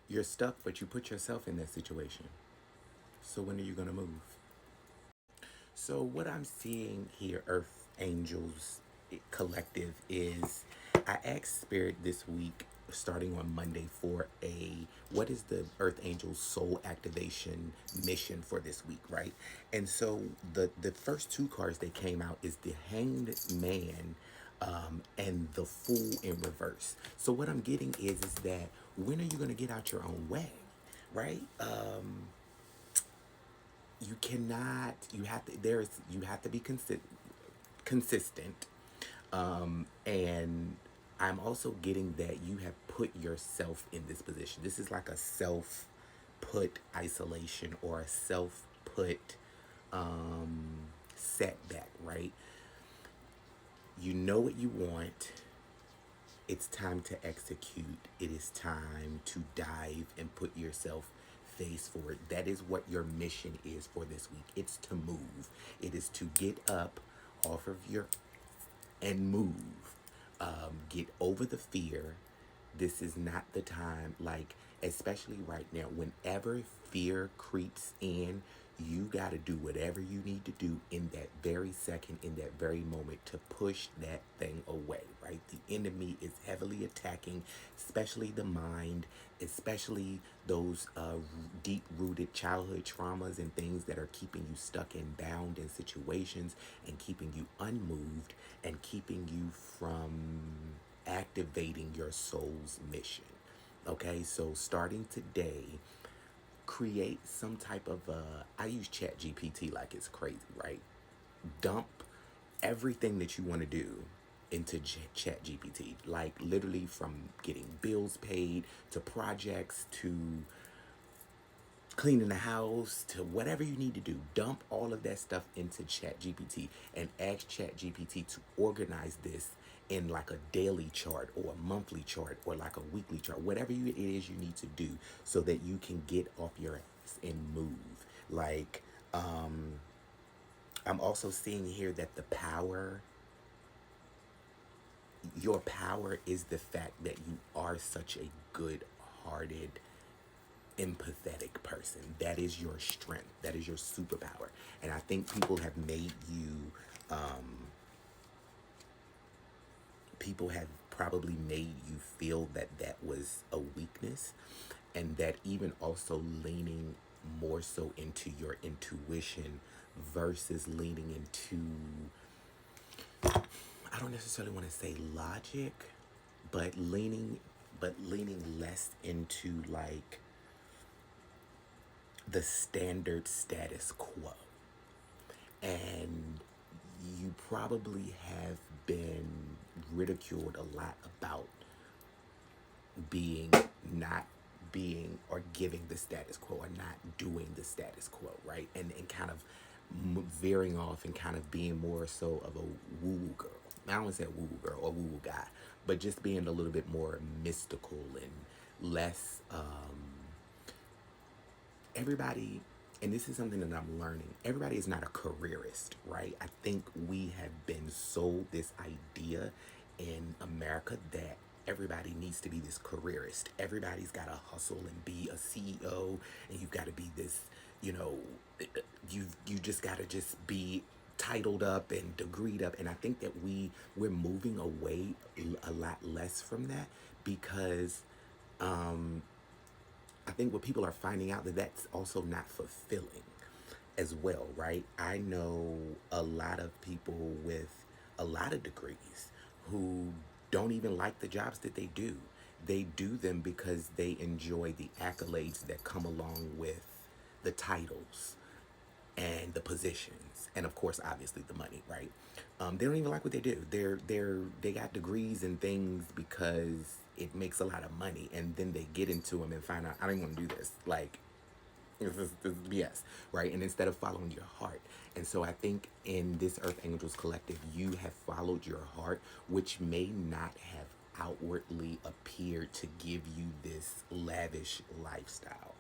You're stuck, but you put yourself in that situation. So when are you going to move? So what I'm seeing here, Earth Angels Collective, is I asked Spirit this week, starting on Monday, for a what is the Earth Angels soul activation mission for this week, right? And so the first two cards that came out is the Hanged Man, and the Fool in reverse. So what I'm getting is that when are you going to get out your own way, right? You cannot, you have to, there's, you have to be consistent. And I'm also getting that you have put yourself in this position. This is like a self put isolation, or a self put setback, right? You know what you want. It's time to execute. It is time to dive and put yourself face forward. That is what your mission is for this week. It's to move. It is to get up off of your and move. Get over the fear. This is not the time, like, especially right now, whenever fear creeps in, you got to do whatever you need to do in that very second, in that very moment, to push that thing away, right? The enemy is heavily attacking, especially the mind, especially those deep rooted childhood traumas and things that are keeping you stuck and bound in situations, and keeping you unmoved, and keeping you from activating your soul's mission. Okay, so starting today, create some type of I use Chat GPT like it's crazy, right? Dump everything that you want to do into Chat GPT, like literally from getting bills paid to projects to cleaning the house to whatever you need to do. Dump all of that stuff into Chat GPT and ask Chat GPT to organize this in like a daily chart or a monthly chart or like a weekly chart, whatever it is you need to do, so that you can get off your ass and move. Like, I'm also seeing here that your power is the fact that you are such a good hearted, empathetic person. That is your strength. That is your superpower. And I think people have probably made you feel that that was a weakness, and that even also leaning more so into your intuition versus leaning into, I don't necessarily want to say logic, but leaning less into like the standard status quo. And you probably have been ridiculed a lot about being not being or giving the status quo, or not doing the status quo, right? And kind of veering off and kind of being more so of a woo woo girl. I don't want to say a woo woo girl or woo woo guy, but just being a little bit more mystical and less everybody, and this is something that I'm learning, everybody is not a careerist, right? I think we have been sold this idea in America that everybody needs to be this careerist. Everybody's got to hustle and be a CEO, and you've got to be this, you know, you just got to just be titled up and degreed up. And I think that we're moving away a lot less from that, because I think what people are finding out, that that's also not fulfilling as well, right? I know a lot of people with a lot of degrees who don't even like the jobs that they do. They do them because they enjoy the accolades that come along with the titles and the positions, and of course, obviously, the money, right? They don't even like what they do. They got degrees and things because it makes a lot of money, and then they get into them and find out, I don't even want to do this. Like, this is BS, right? And instead of following your heart. And so I think in this Earth Angels Collective, you have followed your heart, which may not have outwardly appeared to give you this lavish lifestyle.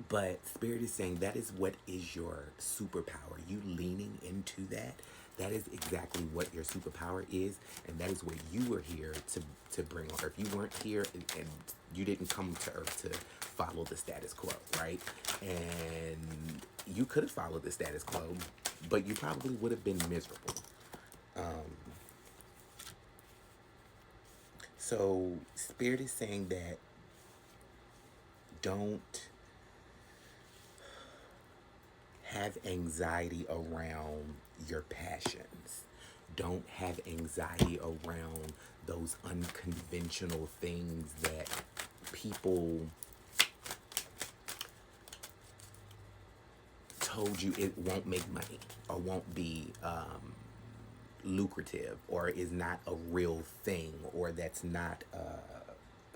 But Spirit is saying that is what is your superpower. You leaning into that. That is exactly what your superpower is, and that is what you were here to bring on earth. You weren't here, and you didn't come to earth to follow the status quo, right? And you could have followed the status quo, but you probably would have been miserable. So Spirit is saying that don't have anxiety around your passions. Don't have anxiety around those unconventional things that people told you it won't make money or won't be lucrative or is not a real thing or that's not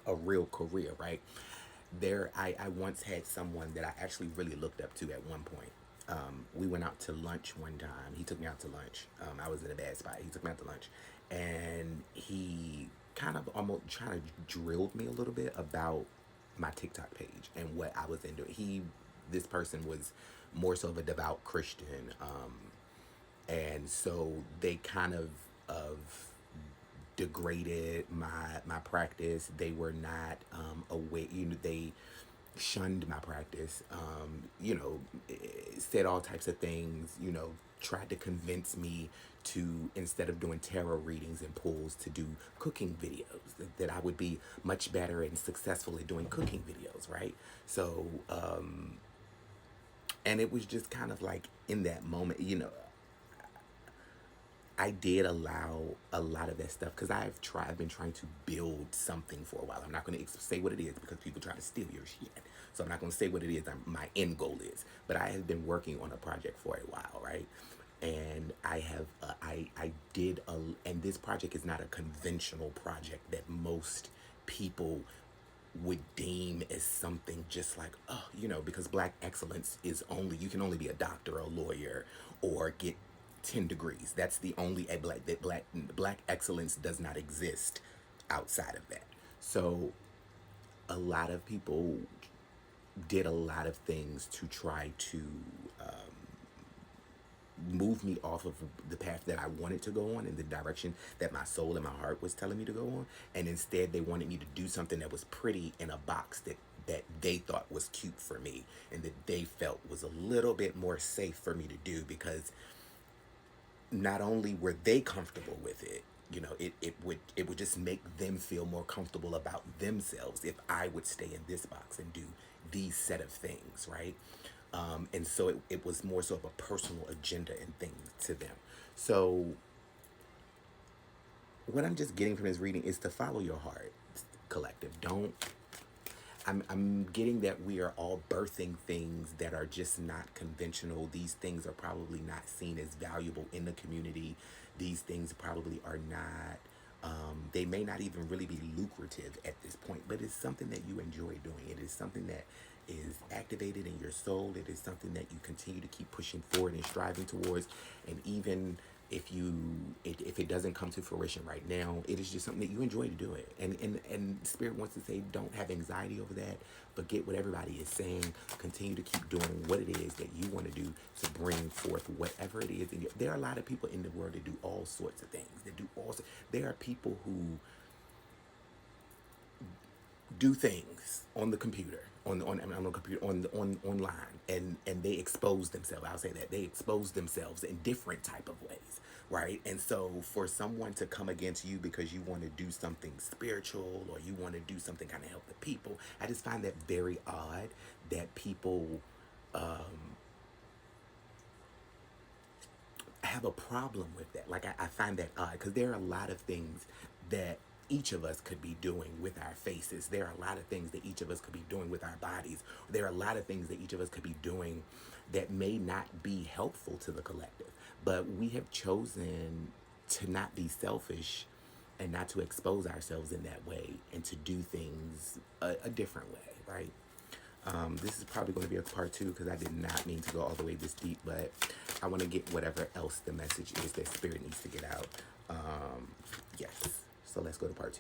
a real career, right? I once had someone that I actually really looked up to at one point. We went out to lunch one time. He took me out to lunch. I was in a bad spot. He took me out to lunch, and he kind of almost trying to drilled me a little bit about my TikTok page and what I was into. This person was more so of a devout Christian, and so they kind of degraded my practice. They were not aware. They shunned my practice. Said all types of things. Tried to convince me to, instead of doing tarot readings and pulls, to do cooking videos. That I would be much better and successful at doing cooking videos, right? So, and it was just kind of like in that moment, I did allow a lot of that stuff because I've been trying to build something for a while. I'm not going to say what it is because people try to steal your shit. So I'm not going to say what it is my end goal is. But I have been working on a project for a while, right? And I have, I did, and this project is not a conventional project that most people would deem as something just like, oh, because black excellence is only, you can only be a doctor, a lawyer, or get 10 degrees. That's the only black excellence does not exist outside of that. So a lot of people did a lot of things to try to move me off of the path that I wanted to go on in the direction that my soul and my heart was telling me to go on. And instead they wanted me to do something that was pretty in a box that they thought was cute for me and that they felt was a little bit more safe for me to do, because not only were they comfortable with it, it would just make them feel more comfortable about themselves if I would stay in this box and do these set of things, right? And so it was more so of a personal agenda and thing to them. So what I'm just getting from this reading is to follow your heart, collective. Don't I'm getting that we are all birthing things that are just not conventional. These things are probably not seen as valuable in the community. These things probably are not, they may not even really be lucrative at this point, but it's something that you enjoy doing. It is something that is activated in your soul. It is something that you continue to keep pushing forward and striving towards. And even if it doesn't come to fruition right now, it is just something that you enjoy to do it. And Spirit wants to say, don't have anxiety over that. Forget what everybody is saying. Continue to keep doing what it is that you want to do to bring forth whatever it is. There are a lot of people in the world that do all sorts of things. There are people who do things on the computer, online, and they expose themselves. I'll say that they expose themselves in different type of ways, right? And so for someone to come against you because you want to do something spiritual or you want to do something kind of help the people, I just find that very odd that people have a problem with that. Like I find that odd because there are a lot of things that each of us could be doing with our faces. There are a lot of things that each of us could be doing with our bodies. There are a lot of things that each of us could be doing that may not be helpful to the collective. But we have chosen to not be selfish and not to expose ourselves in that way and to do things a different way, right? This is probably going to be a part 2 because I did not mean to go all the way this deep, but I want to get whatever else the message is that Spirit needs to get out. Yes. So let's go to part 2.